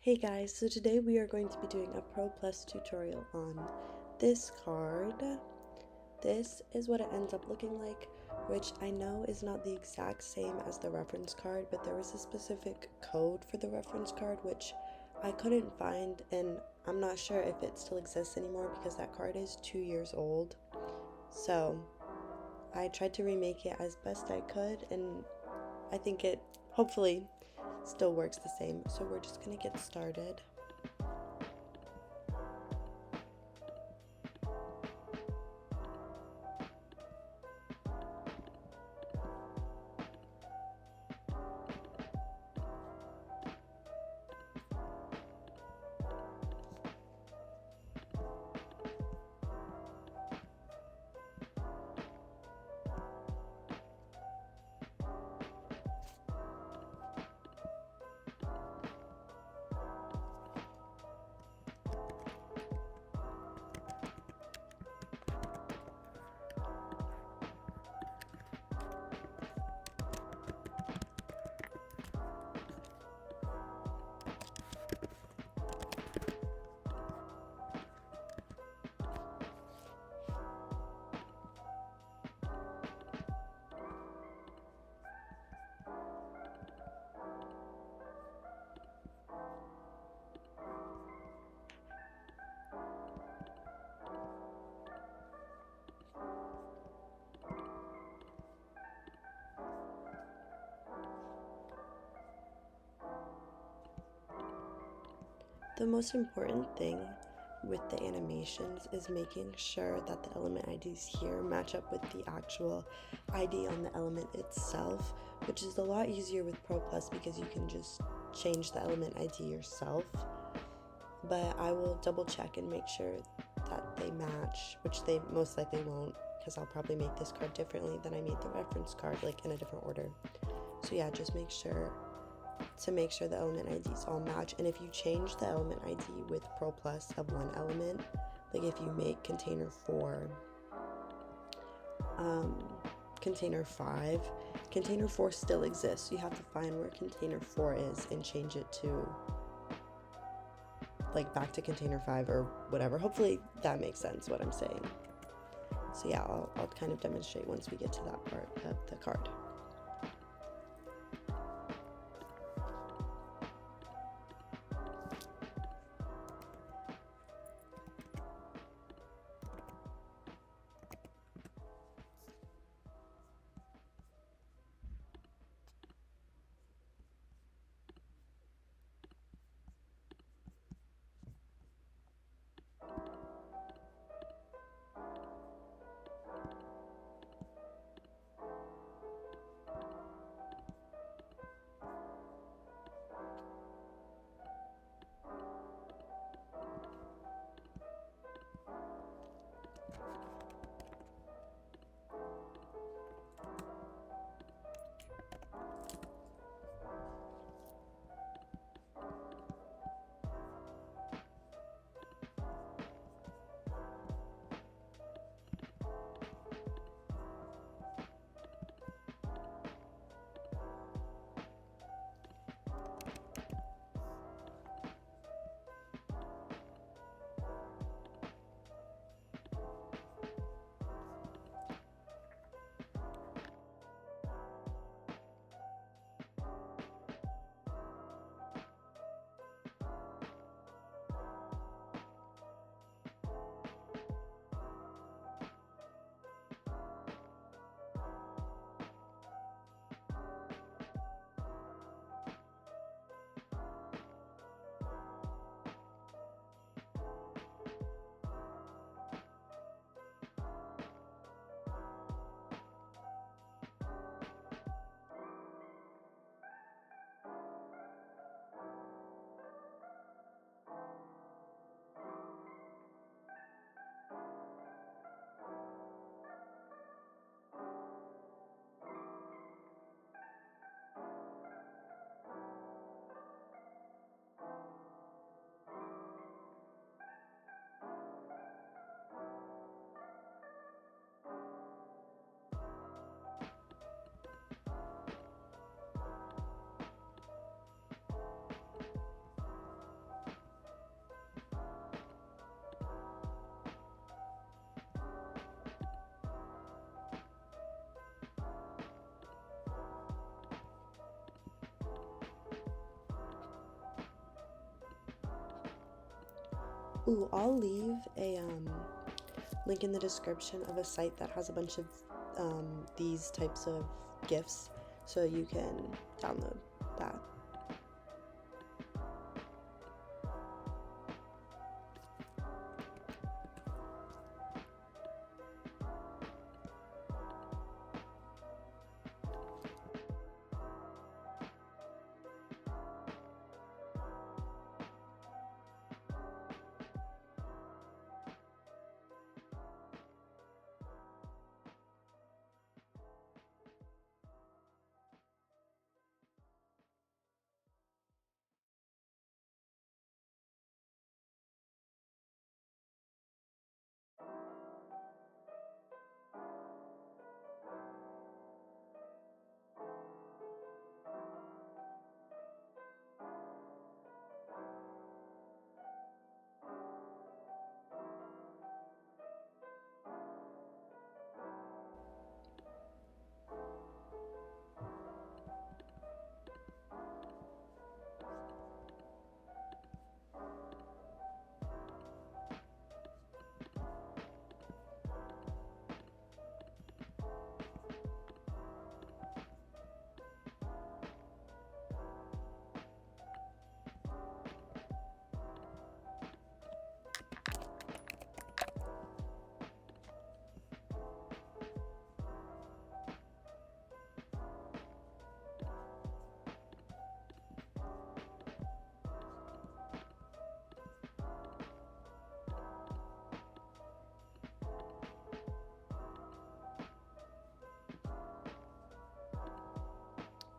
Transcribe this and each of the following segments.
Hey guys, so today we are going to be doing a Pro Plus tutorial on this card. This is what it ends up looking like, which I know is not the exact same as the reference card, but there was a specific code for the reference card which I couldn't find, and I'm not sure if it still exists anymore because that card is 2 years old. So I tried to remake it as best I could, and I think it hopefully still works the same. So we're just gonna get started. The most important thing with the animations is making sure that the element IDs here match up with the actual ID on the element itself, which is a lot easier with Pro Plus because you can just change the element ID yourself. But I will double check and make sure that they match, which they most likely won't because I'll probably make this card differently than I made the reference card, like in a different order. So yeah, just make sure the element IDs all match. And if you change the element ID with Pro Plus of one element, like if you make container 4 container 5, container 4 still exists. You have to find where container 4 is and change it to like back to container 5 or whatever. Hopefully that makes sense what I'm saying. So yeah, I'll kind of demonstrate once we get to that part of the card. Ooh, I'll leave a link in the description of a site that has a bunch of these types of GIFs, so you can download that.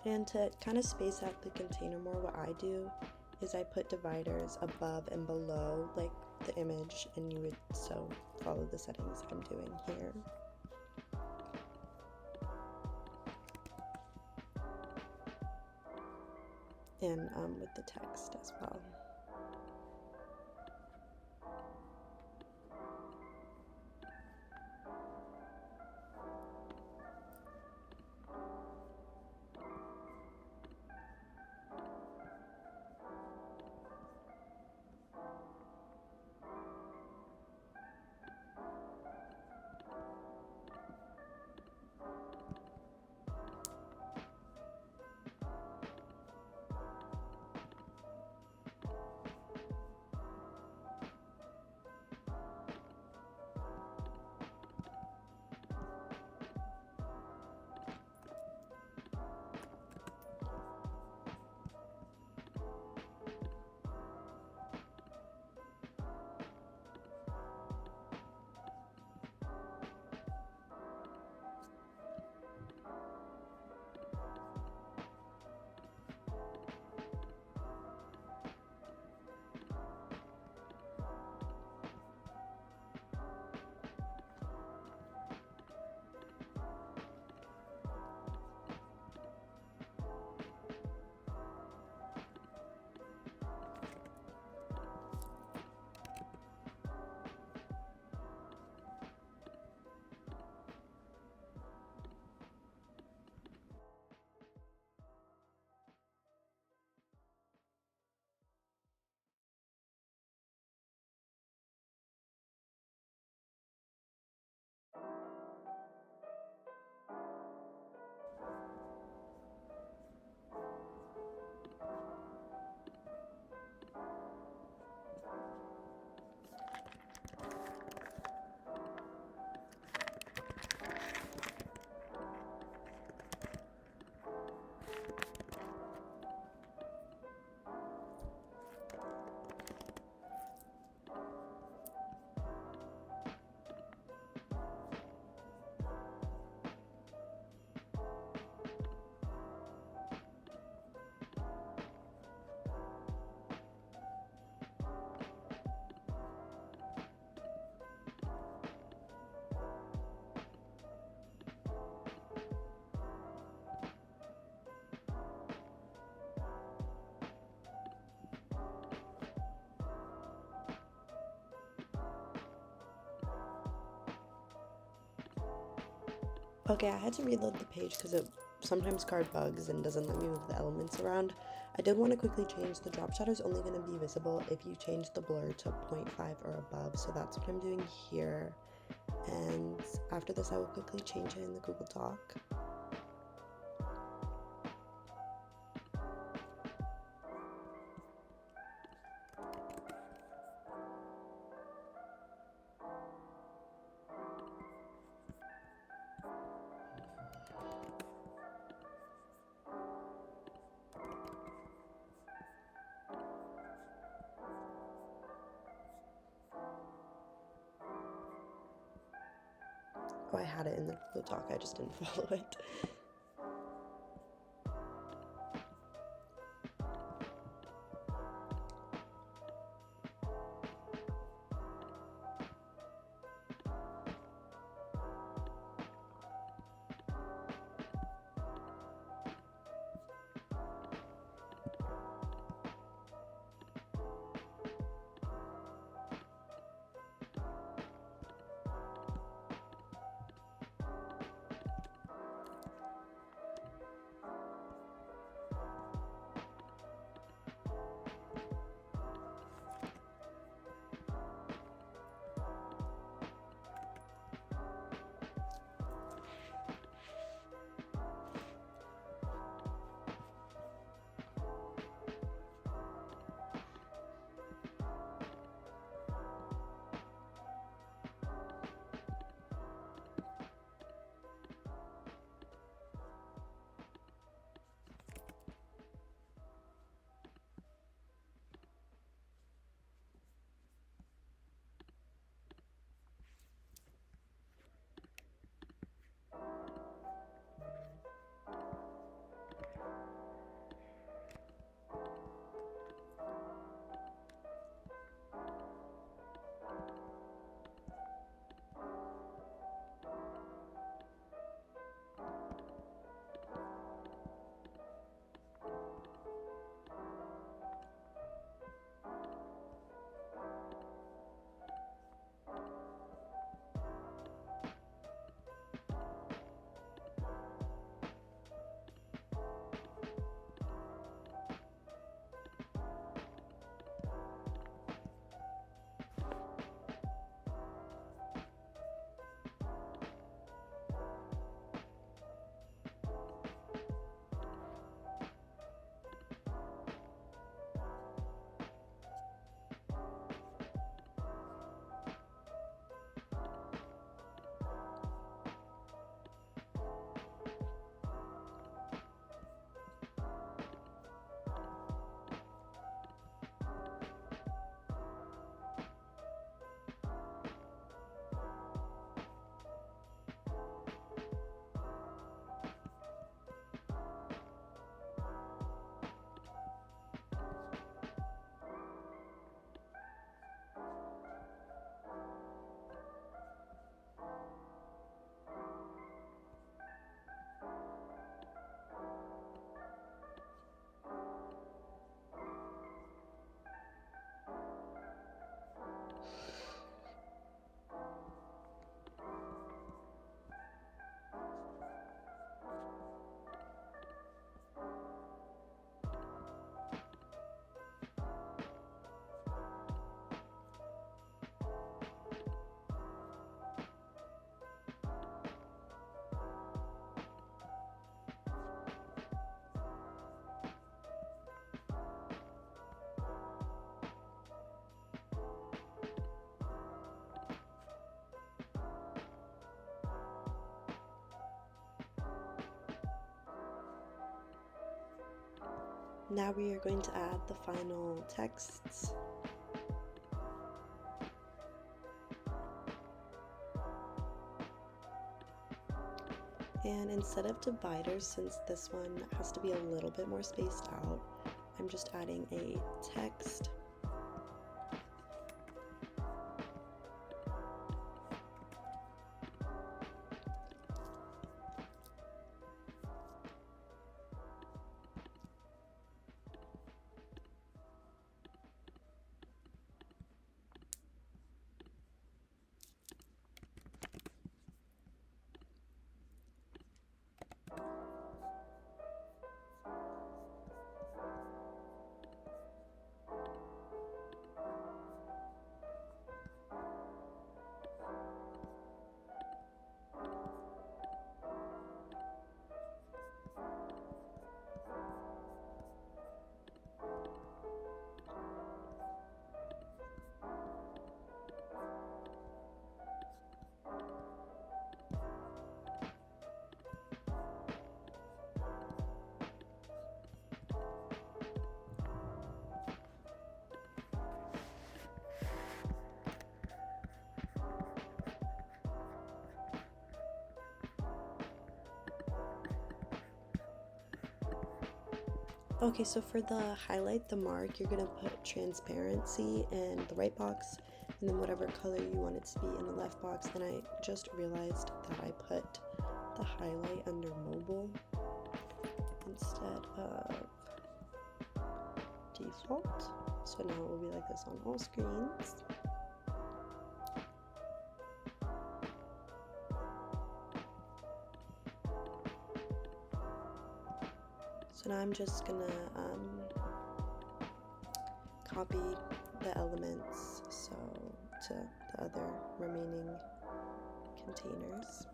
And to kind of space out the container more, what I do is I put dividers above and below like the image, and you would so follow the settings I'm doing here. And with the text as well. Okay, I had to reload the page because it sometimes card bugs and doesn't let me move the elements around. I did want to quickly change, the drop shadow is only going to be visible if you change the blur to 0.5 or above, so that's what I'm doing here. And after this I will quickly change it in the Google Doc. Oh, I had it in the Google Doc, I just didn't follow it. Now we are going to add the final texts. And instead of dividers, since this one has to be a little bit more spaced out, I'm just adding a text. Okay, so for the highlight, the mark, you're gonna put transparency in the right box, and then whatever color you want it to be in the left box. And I just realized that I put the highlight under mobile instead of default. So now it will be like this on all screens. So now I'm just gonna copy the elements to the other remaining containers.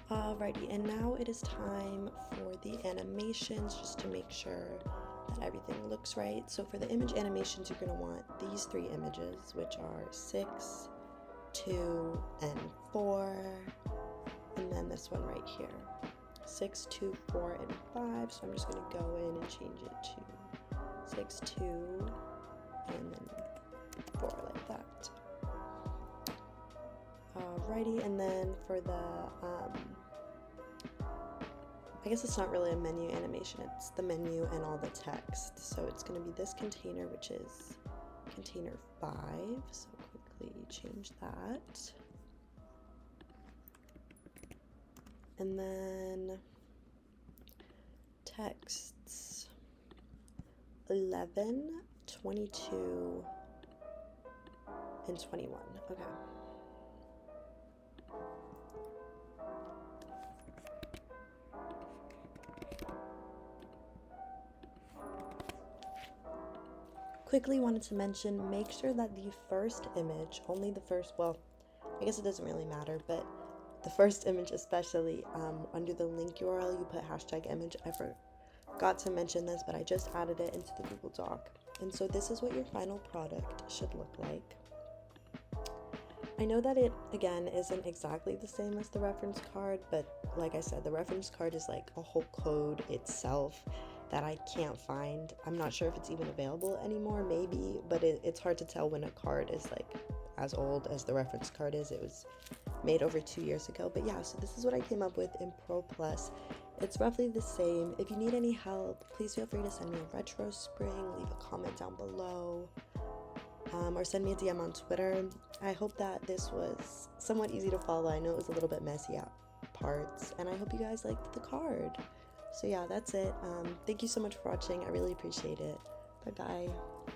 Alrighty, and now it is time for the animations, just to make sure that everything looks right. So for the image animations, you're going to want these 3 images, which are 6, 2, and 4, and then this one right here, 6, 2, 4, and 5. So I'm just going to go in and change it to 6, 2, and then 4, like that. Alrighty, and then for the I guess it's not really a menu animation, it's the menu and all the text. So it's going to be this container, which is container 5. So quickly change that. And then texts 11, 22, and 21. Okay. Quickly wanted to mention, make sure that the first image, only the first, well, I guess it doesn't really matter, but the first image especially, under the link URL, you put #image. I forgot to mention this, but I just added it into the Google Doc. And so this is what your final product should look like. I know that it, again, isn't exactly the same as the reference card, but like I said, the reference card is like a whole code itself that I can't find. I'm not sure if it's even available anymore, maybe, but it's hard to tell when a card is like as old as the reference card is. It was made over 2 years ago. But yeah, so this is what I came up with in Pro Plus. It's roughly the same. If you need any help, please feel free to send me a retro spring, leave a comment down below, or send me a DM on Twitter. I hope that this was somewhat easy to follow. I know it was a little bit messy at parts, and I hope you guys liked the card. So yeah, that's it. Thank you so much for watching. I really appreciate it. Bye bye.